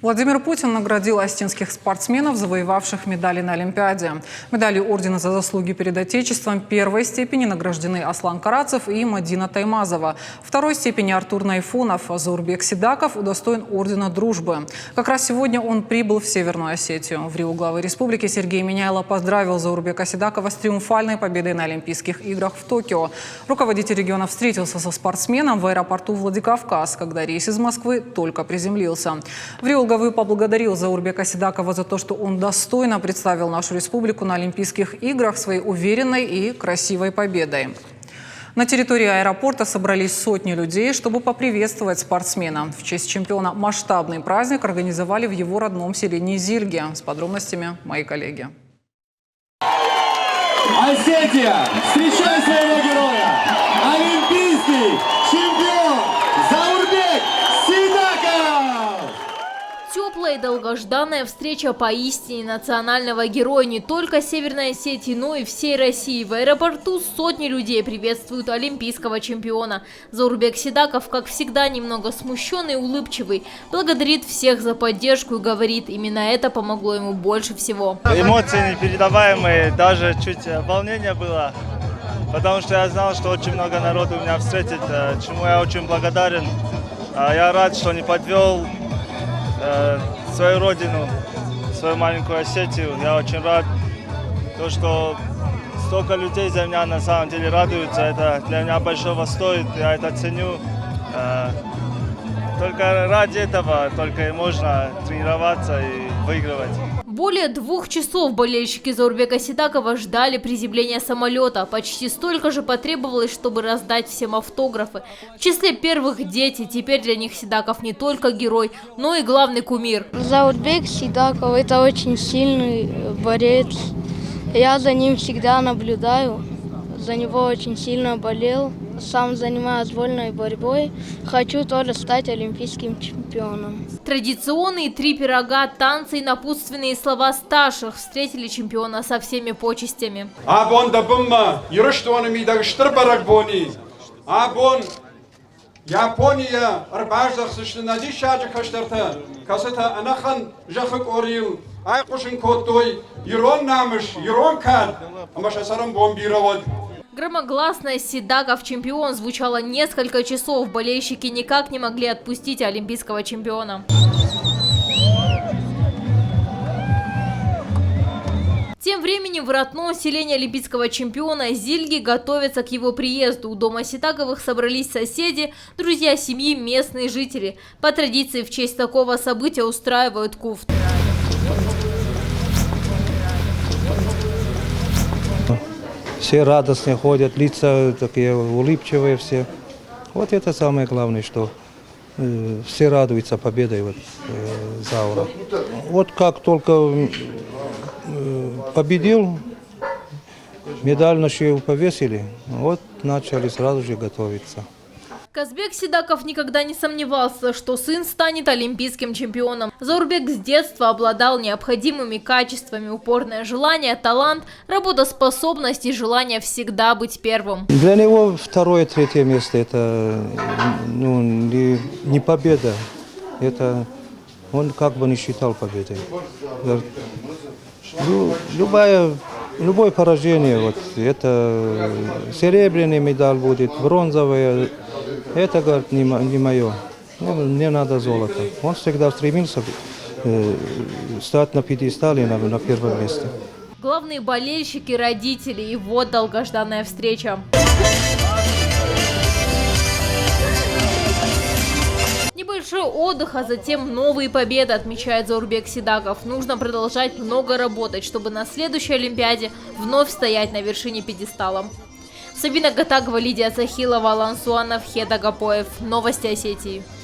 Владимир Путин наградил остинских спортсменов, завоевавших медали на Олимпиаде. Медали ордена за заслуги перед Отечеством первой степени награждены Аслан Карацев и Мадина Таймазова. Второй степени Артур Найфунов, а Заурбек Сидаков удостоен ордена Дружбы. Как раз сегодня он прибыл в Северную Осетию. В Рио главы республики Сергей Миняйло поздравил Заурбека Сидакова с триумфальной победой на Олимпийских играх в Токио. Руководитель региона встретился со спортсменом в аэропорту Владикавказ, когда рейс из Москвы только приземлился. В Рио главы поблагодарил Заурбека Сидакова за то, что он достойно представил нашу республику на Олимпийских играх своей уверенной и красивой победой. На территории аэропорта собрались сотни людей, чтобы поприветствовать спортсмена. В честь чемпиона масштабный праздник организовали в его родном селении Зильге. С подробностями мои коллеги. Осетия, встречай своего героя! Олимпийский чемпион Заурбек Сидаков! Теплая и долгожданная встреча поистине национального героя не только Северной Осетии, но и всей России. В аэропорту сотни людей приветствуют олимпийского чемпиона. Заурбек Сидаков, как всегда, немного смущенный и улыбчивый, благодарит всех за поддержку и говорит, именно это помогло ему больше всего. Эмоции непередаваемые, даже чуть волнение было, потому что я знал, что очень много народу меня встретит, чему я очень благодарен. Я рад, что не подвел свою родину, свою маленькую Осетию. Я очень рад, что столько людей за меня на самом деле радуются. Это для меня большого стоит, я это ценю. Только ради этого только и можно тренироваться и выигрывать. Более 2 часов болельщики Заурбека Сидакова ждали приземления самолета. Почти столько же потребовалось, чтобы раздать всем автографы. В числе первых дети. Теперь для них Сидаков не только герой, но и главный кумир. Заурбек Сидаков – это очень сильный борец. Я за ним всегда наблюдаю. За него очень сильно болел. Сам занимаюсь вольной борьбой. Хочу тоже стать олимпийским чемпионом. Традиционные 3 пирога, танцы и напутственные слова старших встретили чемпиона со всеми почестями. Япония арбаждах сушнади шаджа каштарта касата анахан жахык орил айкушин коттой ирон намыш ирон кад амашасарам бомбировод. Громогласная «Сидаков чемпион» звучало несколько часов. Болельщики никак не могли отпустить олимпийского чемпиона. Тем временем в родном селении олимпийского чемпиона Зильги готовятся к его приезду. У дома Сидаковых собрались соседи, друзья семьи, местные жители. По традиции в честь такого события устраивают куфт. Все радостные ходят, лица такие улыбчивые все. Вот это самое главное, что все радуются победой Заура. Вот как только победил, медаль на шею повесили, вот начали сразу же готовиться. Казбек Сидаков никогда не сомневался, что сын станет олимпийским чемпионом. Заурбек с детства обладал необходимыми качествами: упорное желание, талант, работоспособность и желание всегда быть первым. Для него 2-3 место – это не победа, это он как бы не считал победой. Любое поражение, вот, это серебряный медаль будет, бронзовая. Это, говорит, не мое. Мне надо золото. Он всегда стремился стать на пьедестале на первом месте. Главные болельщики, родители, и вот долгожданная встреча. Небольшой отдых, а затем новые победы, отмечает Заурбек Сидаков. Нужно продолжать много работать, чтобы на следующей Олимпиаде вновь стоять на вершине пьедестала. Сабина Гатагова, Лидия Захилова, Алан Суанов, Хеда Гапоев. Новости Осетии.